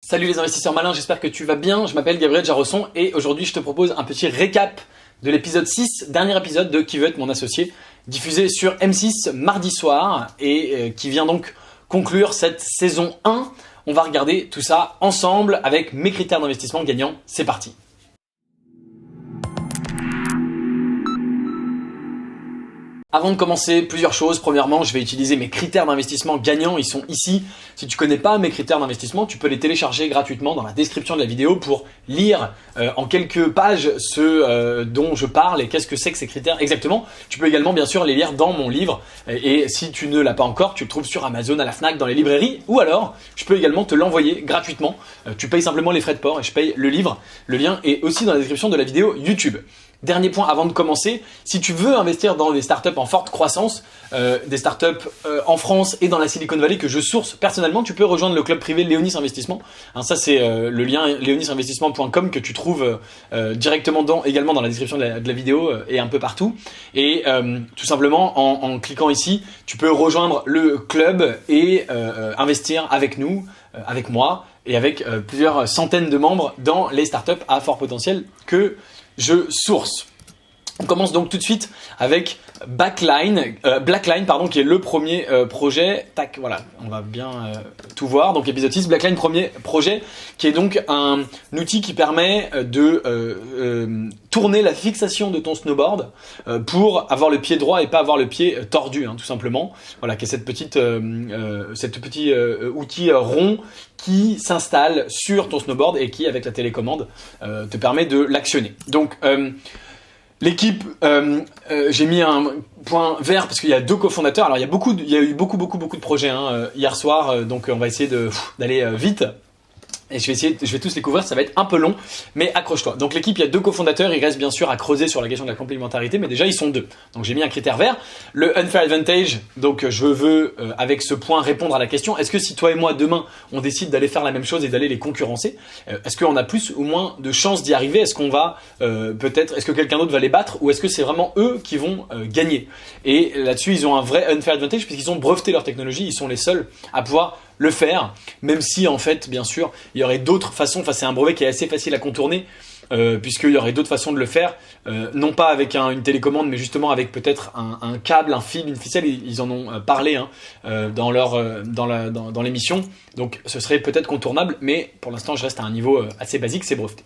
Salut les investisseurs malins, j'espère que tu vas bien. Je m'appelle Gabriel Jarosson et aujourd'hui je te propose un petit récap de l'épisode 6, dernier épisode de Qui veut être mon associé, diffusé sur M6 mardi soir et qui vient donc conclure cette saison 1. On va regarder tout ça ensemble avec mes critères d'investissement gagnants. C'est parti. Avant de commencer, plusieurs choses. Premièrement, je vais utiliser mes critères d'investissement gagnants. Ils sont ici. Si tu connais pas mes critères d'investissement, tu peux les télécharger gratuitement dans la description de la vidéo pour lire en quelques pages ce dont je parle et qu'est-ce que c'est que ces critères exactement. Tu peux également bien sûr les lire dans mon livre et si tu ne l'as pas encore, tu le trouves sur Amazon, à la Fnac, dans les librairies ou alors je peux également te l'envoyer gratuitement. Tu payes simplement les frais de port et je paye le livre. Le lien est aussi dans la description de la vidéo YouTube. Dernier point avant de commencer, si tu veux investir dans des startups en forte croissance, des startups en France et dans la Silicon Valley que je source personnellement, tu peux rejoindre le club privé Léonis Investissement. Hein, ça c'est le lien leonisinvestissement.com que tu trouves directement également dans la description de la vidéo et un peu partout. Et tout simplement en cliquant ici, tu peux rejoindre le club et investir avec nous, avec moi et avec plusieurs centaines de membres dans les startups à fort potentiel que je source. On commence donc tout de suite avec Blackline, qui est le premier projet. Tac, voilà, on va bien tout voir. Donc épisode 6, Blackline, premier projet, qui est donc un outil qui permet de tourner la fixation de ton snowboard pour avoir le pied droit et pas avoir le pied tordu, hein, tout simplement. Voilà, qui est cette petit outil rond qui s'installe sur ton snowboard et qui, avec la télécommande, te permet de l'actionner. Donc l'équipe, j'ai mis un point vert parce qu'il y a deux cofondateurs. Alors il y a eu beaucoup de projets hier soir, donc on va essayer d'aller vite. Et je vais tous les couvrir, ça va être un peu long, mais accroche-toi. Donc l'équipe, il y a deux cofondateurs, il reste bien sûr à creuser sur la question de la complémentarité, mais déjà ils sont deux. Donc j'ai mis un critère vert. Le unfair advantage, donc je veux avec ce point répondre à la question, est-ce que si toi et moi demain on décide d'aller faire la même chose et d'aller les concurrencer, est-ce qu'on a plus ou moins de chances d'y arriver? Est-ce qu'on va est-ce que quelqu'un d'autre va les battre ou est-ce que c'est vraiment eux qui vont gagner? Et là-dessus ils ont un vrai unfair advantage puisqu'ils ont breveté leur technologie, ils sont les seuls à pouvoir le faire, même si en fait bien sûr il y aurait d'autres façons, enfin c'est un brevet qui est assez facile à contourner puisqu'il y aurait d'autres façons de le faire, non pas avec une télécommande mais justement avec peut-être un câble, un fil, une ficelle, ils en ont parlé dans l'émission, donc ce serait peut-être contournable mais pour l'instant je reste à un niveau assez basique, c'est breveté.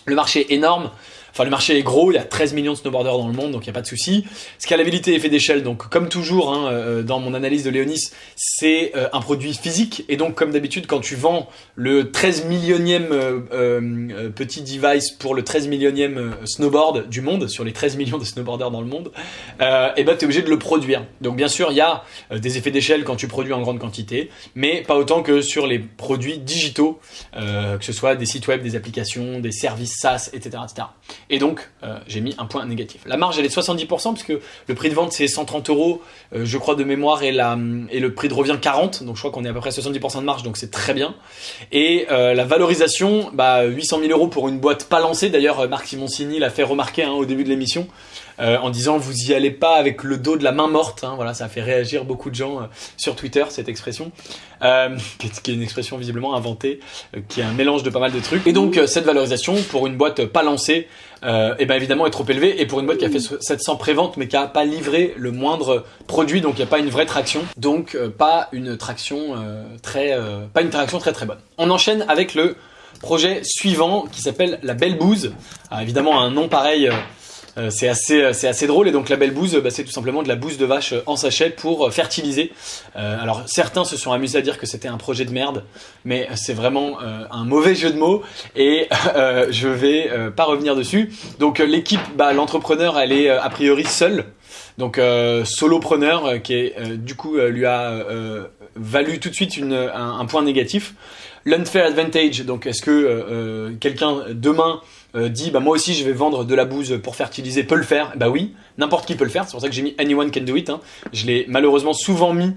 Le marché est énorme. Enfin, le marché est gros, il y a 13 millions de snowboarders dans le monde, donc il n'y a pas de souci. Scalabilité, effet d'échelle, donc comme toujours dans mon analyse de Léonis, c'est un produit physique. Et donc, comme d'habitude, quand tu vends le 13 millionième petit device pour le 13 millionième snowboard du monde, sur les 13 millions de snowboarders dans le monde, et ben, tu es obligé de le produire. Donc, bien sûr, il y a des effets d'échelle quand tu produis en grande quantité, mais pas autant que sur les produits digitaux, que ce soit des sites web, des applications, des services SaaS, etc. etc. Et donc, j'ai mis un point négatif. La marge, elle est de 70%, puisque le prix de vente, c'est 130 €, je crois, de mémoire, et le prix de revient 40. Donc, je crois qu'on est à peu près 70% de marge, donc c'est très bien. Et la valorisation, 800 000 € pour une boîte pas lancée. D'ailleurs, Marc Simoncini l'a fait remarquer au début de l'émission, en disant, vous y allez pas avec le dos de la main morte. Voilà, ça a fait réagir beaucoup de gens sur Twitter, cette expression, qui est une expression visiblement inventée, qui est un mélange de pas mal de trucs. Et donc, cette valorisation, pour une boîte pas lancée, évidemment est trop élevé, et pour une boîte qui a fait 700 préventes mais qui a pas livré le moindre produit, donc il n'y a pas une vraie traction, donc pas une traction très bonne. On enchaîne avec le projet suivant qui s'appelle la Belle Bouse. Évidemment un nom pareil, c'est assez drôle, et donc la Belle Bouse, c'est tout simplement de la bouse de vache en sachet pour fertiliser. Alors certains se sont amusés à dire que c'était un projet de merde, mais c'est vraiment un mauvais jeu de mots, et je vais pas revenir dessus. Donc l'équipe, l'entrepreneur, elle est a priori seule, donc solopreneur, qui est du coup lui a valu tout de suite un point négatif. L'unfair advantage, donc est-ce que quelqu'un demain dit moi aussi je vais vendre de la bouse pour fertiliser, peut le faire? Oui, n'importe qui peut le faire, c'est pour ça que j'ai mis anyone can do it, Je l'ai malheureusement souvent mis,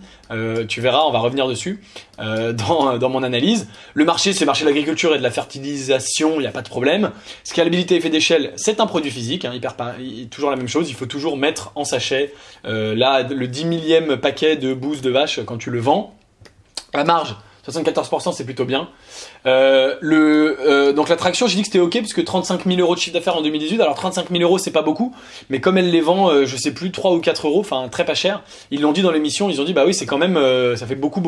tu verras, on va revenir dessus dans mon analyse. Le marché, c'est le marché de l'agriculture et de la fertilisation, il n'y a pas de problème. Scalabilité, effet d'échelle, c'est un produit physique, toujours la même chose, il faut toujours mettre en sachet là le 10 millième paquet de bouse de vache quand tu le vends. La marge, 74% c'est plutôt bien. Donc la traction, j'ai dit que c'était ok parce que 35 000 € de chiffre d'affaires en 2018. Alors 35 000 € c'est pas beaucoup, mais comme elle les vend, je sais plus, 3 ou 4 €, enfin très pas cher. Ils l'ont dit dans l'émission, ils ont dit bah oui c'est quand même, ça fait beaucoup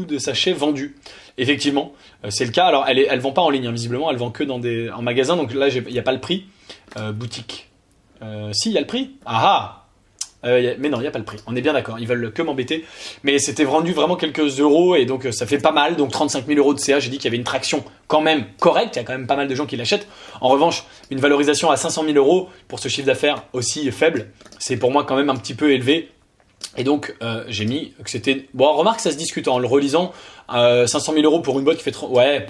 de sachets vendus. Effectivement, c'est le cas. Alors elle vend pas en ligne, hein, visiblement, elle vend que en magasin. Donc là il y a pas le prix. Boutique. Si, il y a le prix. Ah mais non, il n'y a pas le prix. On est bien d'accord. Ils veulent que m'embêter. Mais c'était vendu vraiment quelques euros et donc ça fait pas mal. Donc 35 000 € de CA. J'ai dit qu'il y avait une traction quand même correcte. Il y a quand même pas mal de gens qui l'achètent. En revanche, une valorisation à 500 000 € pour ce chiffre d'affaires aussi faible, c'est pour moi quand même un petit peu élevé. Et donc j'ai mis que c'était... Bon, remarque, ça se discute en le relisant. 500 000 € pour une boîte qui fait... Ouais...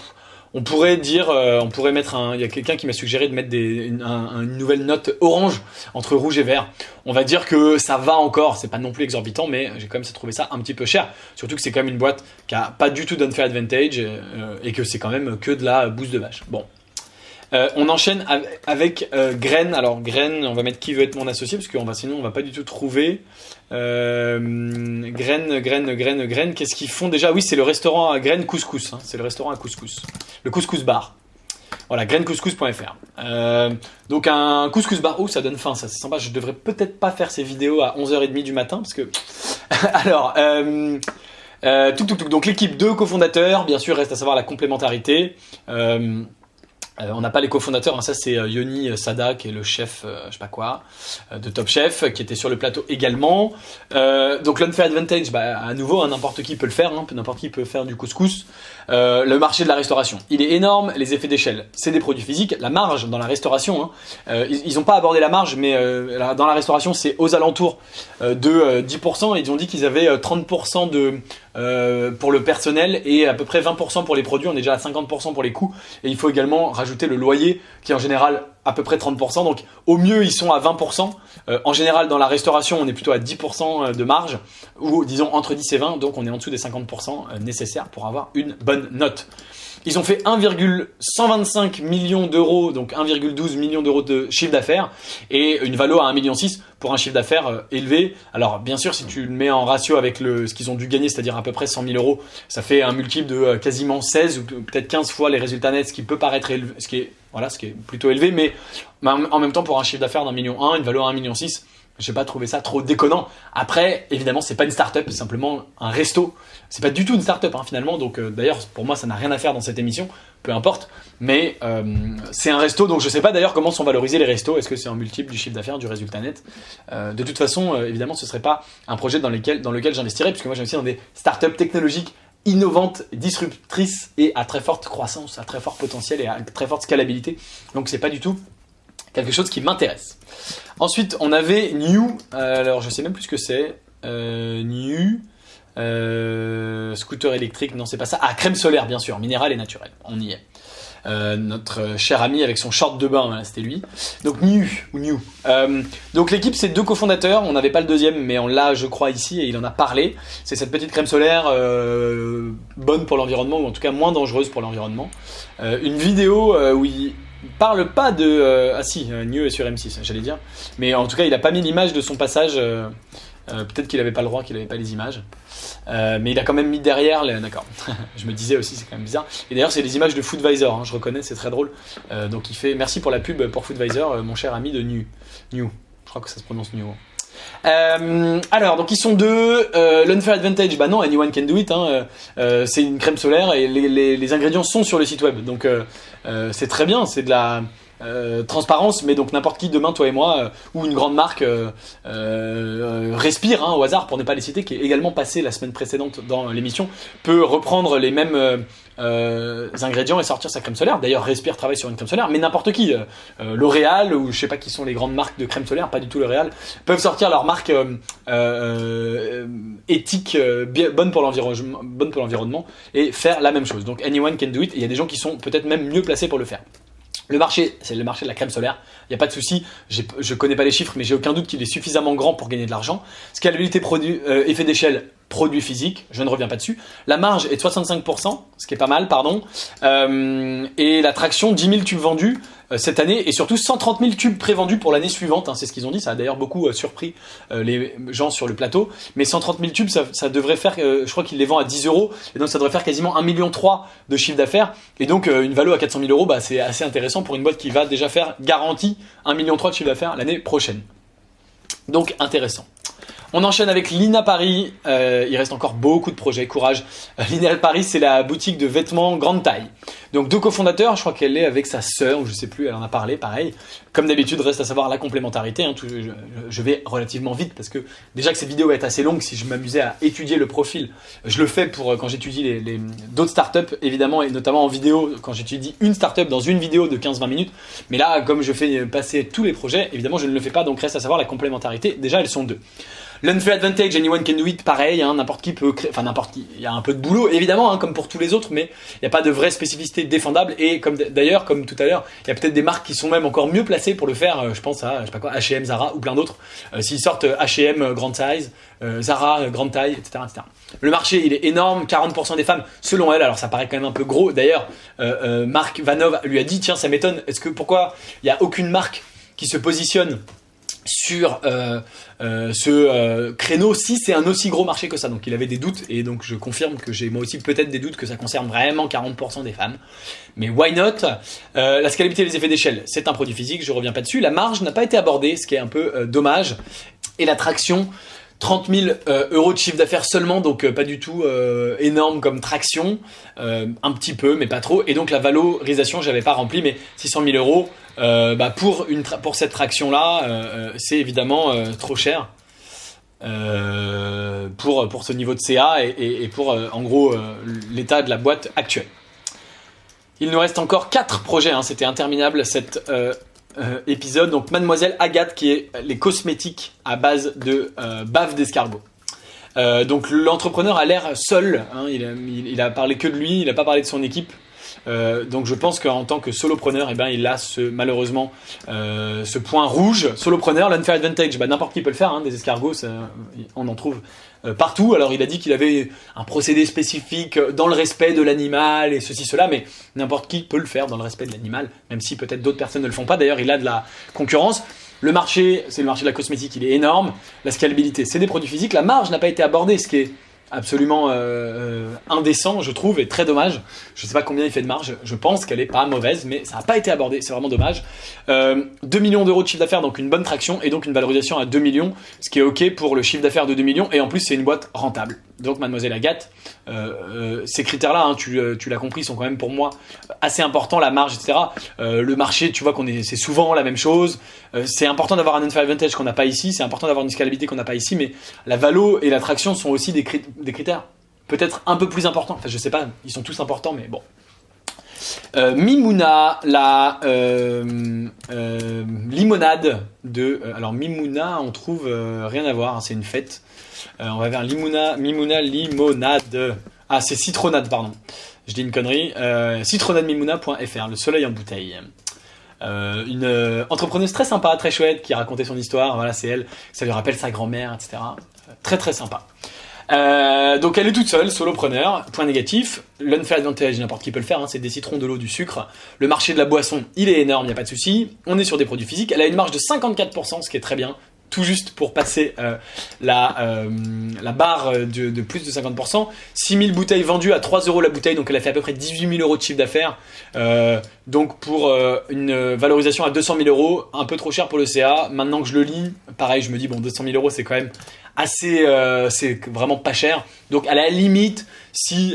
On pourrait dire, il y a quelqu'un qui m'a suggéré de mettre une nouvelle note orange entre rouge et vert. On va dire que ça va encore, c'est pas non plus exorbitant, mais j'ai quand même trouvé ça un petit peu cher. Surtout que c'est quand même une boîte qui a pas du tout d'unfair advantage et que c'est quand même que de la bouse de vache. Bon. On enchaîne avec Graine. Alors Graine, on va mettre qui veut être mon associé parce que sinon on va pas du tout trouver. Graine. Qu'est-ce qu'ils font déjà? Oui, c'est le restaurant à Graine Couscous. Hein. C'est le restaurant à couscous. Le couscous bar. Voilà, grainecouscous.fr. Donc un couscous bar. Oh, ça donne faim, ça c'est sympa. Je devrais peut-être pas faire ces vidéos à 11h30 du matin parce que. Alors. Donc l'équipe de cofondateurs, bien sûr, reste à savoir la complémentarité. On n'a pas les cofondateurs, hein, ça c'est Yoni Sada qui est le chef, je sais pas quoi, de Top Chef, qui était sur le plateau également. Donc l'unfair advantage, à nouveau, hein, n'importe qui peut le faire, hein, n'importe qui peut faire du couscous. Le marché de la restauration, il est énorme, les effets d'échelle, c'est des produits physiques. La marge dans la restauration, hein, ils n'ont pas abordé la marge, mais dans la restauration c'est aux alentours de 10%. Ils ont dit qu'ils avaient 30% pour le personnel et à peu près 20% pour les produits. On est déjà à 50% pour les coûts et il faut également rajouter le loyer qui est en général à peu près 30%. Donc au mieux ils sont à 20%. En général dans la restauration on est plutôt à 10% de marge ou disons entre 10 et 20, donc on est en dessous des 50% nécessaires pour avoir une bonne note. Ils ont fait 1,125 millions d'euros, donc 1,12 millions d'euros de chiffre d'affaires et une valo à 1,6 million pour un chiffre d'affaires élevé. Alors bien sûr, si tu le mets en ratio avec ce qu'ils ont dû gagner, c'est-à-dire à peu près 100 000 euros, ça fait un multiple de quasiment 16 ou peut-être 15 fois les résultats nets, ce qui peut paraître élevé, ce qui est plutôt élevé, mais en même temps pour un chiffre d'affaires d'1,1 million, une valo à 1,6 million, j'ai pas trouvé ça trop déconnant. Après, évidemment, c'est pas une start-up, c'est simplement un resto. C'est pas du tout une start-up, hein, finalement. Donc, d'ailleurs, pour moi, ça n'a rien à faire dans cette émission. Peu importe. Mais c'est un resto, donc je sais pas d'ailleurs comment sont valorisés les restos. Est-ce que c'est un multiple du chiffre d'affaires, du résultat net? De toute façon, évidemment, ce serait pas un projet dans lequel j'investirais, puisque moi, j'investis dans des start-up technologiques innovantes, disruptrices et à très forte croissance, à très fort potentiel et à très forte scalabilité. Donc, c'est pas du tout quelque chose qui m'intéresse. Ensuite, on avait New. Alors, je sais même plus ce que c'est. New. Scooter électrique. Non, c'est pas ça. Ah, crème solaire, bien sûr. Minérale et naturelle. On y est. Notre cher ami avec son short de bain. Voilà, c'était lui. Donc, New. Donc, l'équipe, c'est 2 cofondateurs. On n'avait pas le deuxième, mais on l'a, je crois, ici. Et il en a parlé. C'est cette petite crème solaire bonne pour l'environnement, ou en tout cas moins dangereuse pour l'environnement. Une vidéo où il parle pas de... New est sur M6, j'allais dire. Mais en tout cas, il a pas mis l'image de son passage. Peut-être qu'il avait pas le droit, qu'il avait pas les images. Mais il a quand même mis derrière... D'accord. Je me disais aussi, c'est quand même bizarre. Et d'ailleurs, c'est les images de Foodvisor, hein, je reconnais, c'est très drôle. Donc il fait... Merci pour la pub pour Foodvisor, mon cher ami de New. Je crois que ça se prononce New. Alors, donc ils sont 2. L'unfair advantage, non, anyone can do it. Hein, c'est une crème solaire et les ingrédients sont sur le site web. Donc c'est très bien, c'est de la transparence, mais donc n'importe qui demain, toi et moi, ou une grande marque Respire, hein, au hasard pour ne pas les citer, qui est également passé la semaine précédente dans l'émission, peut reprendre les mêmes ingrédients et sortir sa crème solaire. D'ailleurs, Respire travaille sur une crème solaire, mais n'importe qui, L'Oréal ou je sais pas qui sont les grandes marques de crème solaire, pas du tout L'Oréal, peuvent sortir leur marque éthique, bonne pour l'environnement et faire la même chose. Donc anyone can do it. Et il y a des gens qui sont peut-être même mieux placés pour le faire. Le marché, c'est le marché de la crème solaire. Il n'y a pas de souci. Je connais pas les chiffres, mais j'ai aucun doute qu'il est suffisamment grand pour gagner de l'argent. Scalabilité produit, effet d'échelle, produit physique. Je ne reviens pas dessus. La marge est de 65%, ce qui est pas mal, pardon. Et la traction, 10 000 tubes vendus. cette année, et surtout 130 000 tubes prévendus pour l'année suivante, hein, c'est ce qu'ils ont dit, ça a d'ailleurs beaucoup surpris les gens sur le plateau, mais 130 000 tubes, ça devrait faire, je crois qu'ils les vendent à 10 euros, et donc ça devrait faire quasiment 1,3 million de chiffre d'affaires, et donc une valo à 400 000 euros, bah, c'est assez intéressant pour une boîte qui va déjà faire garantie 1,3 million de chiffre d'affaires l'année prochaine. Donc intéressant. On enchaîne avec Lina Paris, il reste encore beaucoup de projets, courage. Lina Paris, c'est la boutique de vêtements grande taille. Donc 2 cofondateurs, je crois qu'elle est avec sa sœur, ou je sais plus, elle en a parlé, pareil. Comme d'habitude, reste à savoir la complémentarité, hein, je vais relativement vite, parce que déjà que cette vidéo va être assez longue, si je m'amusais à étudier le profil, je le fais pour quand j'étudie d'autres startups, évidemment, et notamment en vidéo, quand j'étudie une startup dans une vidéo de 15-20 minutes. Mais là, comme je fais passer tous les projets, évidemment, je ne le fais pas, donc reste à savoir la complémentarité. Déjà, elles sont 2. L'Unfair Advantage, anyone can do it, pareil, hein, n'importe qui peut créer, enfin n'importe qui, il y a un peu de boulot, évidemment, hein, comme pour tous les autres, mais il n'y a pas de vraie spécificité défendable, et d'ailleurs, comme tout à l'heure, il y a peut-être des marques qui sont même encore mieux placées pour le faire, je pense à, je sais pas quoi, H&M, Zara, ou plein d'autres, s'ils sortent H&M grande size, Zara grande taille, etc., etc. Le marché, il est énorme, 40% des femmes, selon elle, alors ça paraît quand même un peu gros, d'ailleurs, Marc Vanov lui a dit, tiens, ça m'étonne, pourquoi il n'y a aucune marque qui se positionne sur ce créneau si c'est un aussi gros marché que ça. Donc il avait des doutes, et donc je confirme que j'ai moi aussi peut-être des doutes que ça concerne vraiment 40% des femmes, mais why not. La scalabilité et les effets d'échelle, c'est un produit physique, je reviens pas dessus. La marge n'a pas été abordée, ce qui est un peu dommage, et la traction, 30 000 euros de chiffre d'affaires seulement, donc pas du tout énorme comme traction, un petit peu mais pas trop, et donc la valorisation j'avais pas rempli, mais 600 000 euros bah pour cette traction là c'est évidemment trop cher pour ce niveau de CA et pour en gros l'état de la boîte actuelle. Il nous reste encore 4 projets, hein, c'était interminable cet épisode. Donc Mademoiselle Agathe, qui est les cosmétiques à base de bave d'escargot. Donc l'entrepreneur a l'air seul, hein, il a parlé que de lui, il n'a pas parlé de son équipe. Donc je pense qu'en tant que solopreneur, eh ben, il a malheureusement ce point rouge. Solopreneur, l'unfair advantage, bah, n'importe qui peut le faire, hein, des escargots, on en trouve partout. Alors il a dit qu'il avait un procédé spécifique dans le respect de l'animal et ceci, cela, mais n'importe qui peut le faire dans le respect de l'animal, même si peut-être d'autres personnes ne le font pas. D'ailleurs, il a de la concurrence. Le marché, c'est le marché de la cosmétique, il est énorme. La scalabilité, c'est des produits physiques. La marge n'a pas été abordée, ce qui est absolument indécent, je trouve, et très dommage. Je ne sais pas combien il fait de marge, je pense qu'elle est pas mauvaise, mais ça n'a pas été abordé, c'est vraiment dommage. 2 millions d'euros de chiffre d'affaires, donc une bonne traction, et donc une valorisation à 2 millions, ce qui est ok pour le chiffre d'affaires de 2 millions, et en plus c'est une boîte rentable. Donc Mademoiselle Agathe, ces critères-là, hein, tu l'as compris, sont quand même pour moi assez importants, la marge, etc. Le marché, tu vois c'est souvent la même chose. C'est important d'avoir un unfair advantage qu'on n'a pas ici, c'est important d'avoir une scalabilité qu'on n'a pas ici, mais la valo et la traction sont aussi des critères peut-être un peu plus importants. Enfin, je sais pas, ils sont tous importants, mais bon. Mimouna, la limonade de... alors Mimouna, on trouve rien à voir, hein, c'est une fête. On va vers Mimouna limonade. Ah, c'est citronade, pardon. Je dis une connerie. Citronademimouna.fr, le soleil en bouteille. Une entrepreneuse très sympa, très chouette, qui a raconté son histoire. Voilà, c'est elle. Ça lui rappelle sa grand-mère, etc. Très très sympa. Donc elle est toute seule, solopreneur. Point négatif, l'unfair advantage, n'importe qui peut le faire, hein, c'est des citrons, de l'eau, du sucre. Le marché de la boisson, il est énorme, il n'y a pas de souci. On est sur des produits physiques. Elle a une marge de 54%, ce qui est très bien. Tout juste pour passer la barre de plus de 50%. 6000 bouteilles vendues à 3 euros la bouteille, donc elle a fait à peu près 18 000 euros de chiffre d'affaires. Donc pour une valorisation à 200 000 euros, un peu trop cher pour le CA. Maintenant que je le lis, pareil, je me dis, bon, 200 000 euros, c'est quand même assez, c'est vraiment pas cher. Donc à la limite, si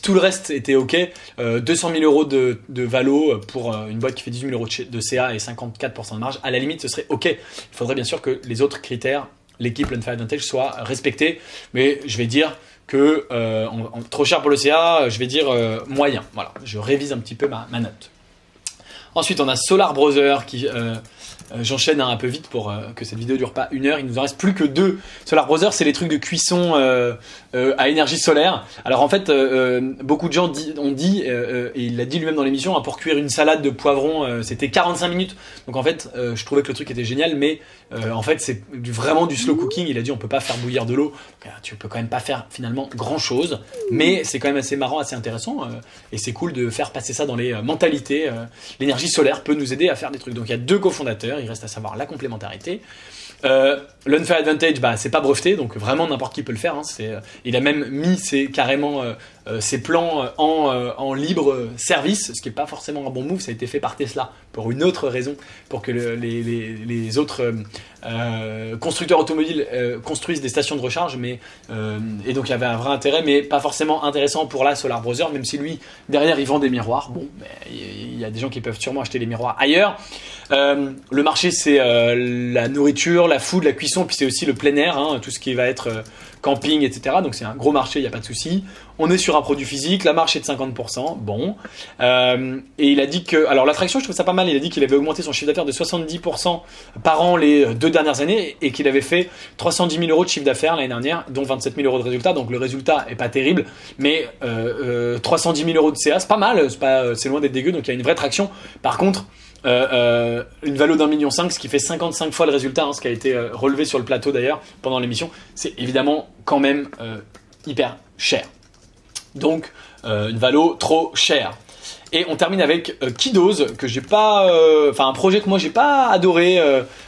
tout le reste était ok, 200 000 euros de valo pour une boîte qui fait 18 000 euros de CA et 54% de marge, à la limite ce serait ok. Il faudrait bien sûr que les autres critères, l'équipe l'unfair advantage, soient respectés, mais je vais dire que trop cher pour le CA, je vais dire moyen. Voilà, je révise un petit peu ma note. Ensuite, on a Solar Brother qui... j'enchaîne un peu vite pour que cette vidéo dure pas 1 heure. Il nous en reste plus que 2. Solar Brother, c'est les trucs de cuisson à énergie solaire. Alors en fait, beaucoup de gens ont dit, et il l'a dit lui-même dans l'émission, hein, pour cuire une salade de poivrons, c'était 45 minutes. Donc en fait, je trouvais que le truc était génial, mais en fait, c'est vraiment du slow cooking. Il a dit, on peut pas faire bouillir de l'eau. Tu peux quand même pas faire finalement grand-chose, mais c'est quand même assez marrant, assez intéressant, et c'est cool de faire passer ça dans les mentalités. L'énergie l'énergie solaire peut nous aider à faire des trucs. Donc il y a 2 cofondateurs, il reste à savoir la complémentarité. L'Unfair Advantage, c'est pas breveté, donc vraiment n'importe qui peut le faire. Il a même mis carrément ses plans en libre service, ce qui n'est pas forcément un bon move. Ça a été fait par Tesla pour une autre raison, pour que les autres constructeurs automobiles construisent des stations de recharge, et donc il y avait un vrai intérêt, mais pas forcément intéressant pour la Solar Brother, même si lui, derrière, il vend des miroirs. Bon, il y a des gens qui peuvent sûrement acheter les miroirs ailleurs. Le marché, c'est la nourriture, la food, la cuisson, puis c'est aussi le plein air, tout ce qui va être camping, etc. Donc c'est un gros marché, il n'y a pas de souci. On est sur un produit physique, la marge est de 50%, bon. Et il a dit que, alors l'attraction, je trouve ça pas mal, il a dit qu'il avait augmenté son chiffre d'affaires de 70% par an les 2 dernières années et qu'il avait fait 310 000 euros de chiffre d'affaires l'année dernière, dont 27 000 euros de résultat. Donc le résultat est pas terrible, mais 310 000 euros de CA, c'est pas mal, c'est loin d'être dégueu, donc il y a une vraie traction. Par contre, une valo d'1,5 million, ce qui fait 55 fois le résultat, ce qui a été relevé sur le plateau d'ailleurs pendant l'émission, c'est évidemment quand même hyper cher. Donc une valo trop chère. Et on termine avec Kidoz, que j'ai pas, un projet que moi j'ai pas adoré,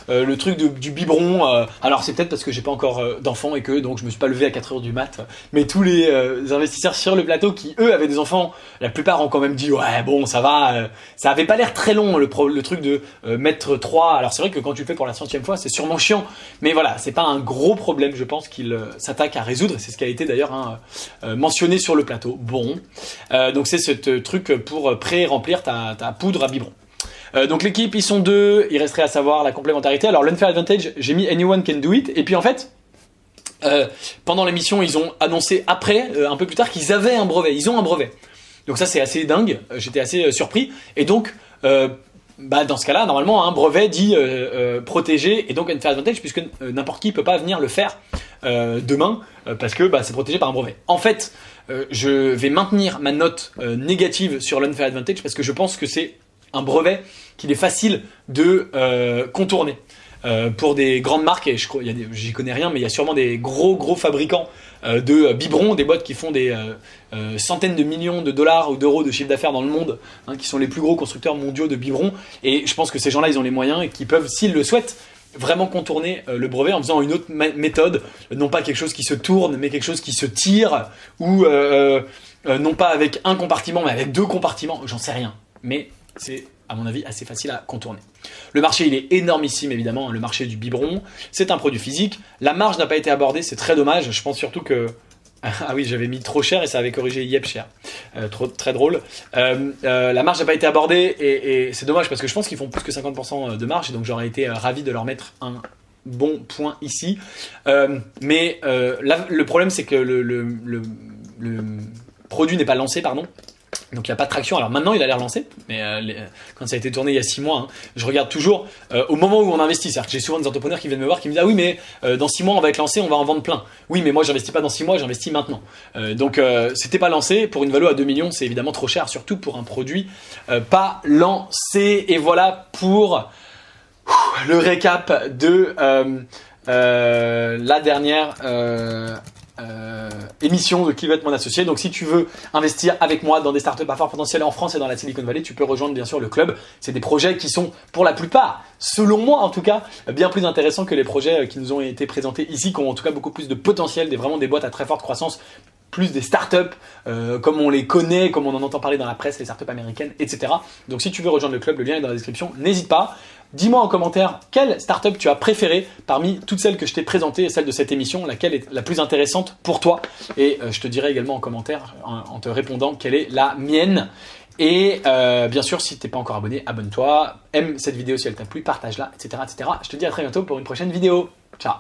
le truc du biberon. Alors c'est peut-être parce que j'ai pas encore d'enfants et que donc je me suis pas levé à 4h du mat. Mais tous les investisseurs sur le plateau qui eux avaient des enfants, la plupart ont quand même dit ouais bon ça va, ça avait pas l'air très long le truc de mettre 3. Alors c'est vrai que quand tu le fais pour la 100e fois c'est sûrement chiant, mais voilà c'est pas un gros problème je pense qu'il s'attaque à résoudre. C'est ce qui a été d'ailleurs mentionné sur le plateau. Bon, donc c'est ce truc pour pré-remplir ta poudre à biberon. Donc l'équipe, ils sont 2, il resterait à savoir la complémentarité. Alors l'Unfair Advantage, j'ai mis Anyone Can Do It, et puis en fait, pendant l'émission, ils ont annoncé après, un peu plus tard, qu'ils avaient un brevet, ils ont un brevet. Donc ça c'est assez dingue, j'étais assez surpris, et donc dans ce cas-là, normalement un brevet dit protégé, et donc Unfair Advantage, puisque n'importe qui peut pas venir le faire demain, parce que c'est protégé par un brevet. En fait, je vais maintenir ma note négative sur l'Unfair Advantage parce que je pense que c'est un brevet qu'il est facile de contourner. Pour des grandes marques, et j'y connais rien, mais il y a sûrement des gros fabricants de biberons, des boîtes qui font des centaines de millions de dollars ou d'euros de chiffre d'affaires dans le monde, qui sont les plus gros constructeurs mondiaux de biberons, et je pense que ces gens-là, ils ont les moyens et qui peuvent, s'ils le souhaitent, vraiment contourner le brevet en faisant une autre méthode, non pas quelque chose qui se tourne, mais quelque chose qui se tire, ou non pas avec un compartiment, mais avec 2 compartiments, j'en sais rien. Mais c'est, à mon avis, assez facile à contourner. Le marché, il est énormissime, évidemment, le marché du biberon. C'est un produit physique. La marge n'a pas été abordée, c'est très dommage. Je pense surtout que... Ah oui, j'avais mis trop cher et ça avait corrigé Yep cher. Très drôle. La marge n'a pas été abordée et c'est dommage parce que je pense qu'ils font plus que 50% de marge et donc j'aurais été ravi de leur mettre un bon point ici. Mais là, le problème, c'est que le produit n'est pas lancé, pardon. Donc il n'y a pas de traction. Alors maintenant il a l'air lancé, mais quand ça a été tourné il y a 6 mois, je regarde toujours au moment où on investit. C'est-à-dire que j'ai souvent des entrepreneurs qui viennent me voir qui me disent ah oui mais dans 6 mois on va être lancé, on va en vendre plein. Oui mais moi j'investis pas dans 6 mois, j'investis maintenant. Donc c'était pas lancé. Pour une valo à 2 millions c'est évidemment trop cher, surtout pour un produit pas lancé. Et voilà pour le récap de la dernière émission de Qui veut être mon associé. Donc si tu veux investir avec moi dans des startups à fort potentiel en France et dans la Silicon Valley, tu peux rejoindre bien sûr le club. C'est des projets qui sont pour la plupart, selon moi en tout cas, bien plus intéressants que les projets qui nous ont été présentés ici, qui ont en tout cas beaucoup plus de potentiel, vraiment des boîtes à très forte croissance, plus des startups comme on les connaît, comme on en entend parler dans la presse, les startups américaines, etc. Donc si tu veux rejoindre le club, le lien est dans la description, n'hésite pas. Dis-moi en commentaire quelle startup tu as préférée parmi toutes celles que je t'ai présentées et celles de cette émission, laquelle est la plus intéressante pour toi. Et je te dirai également en commentaire, en te répondant, quelle est la mienne. Et bien sûr, si tu n'es pas encore abonné, abonne-toi, aime cette vidéo si elle t'a plu, partage-la, etc., etc. Je te dis à très bientôt pour une prochaine vidéo. Ciao.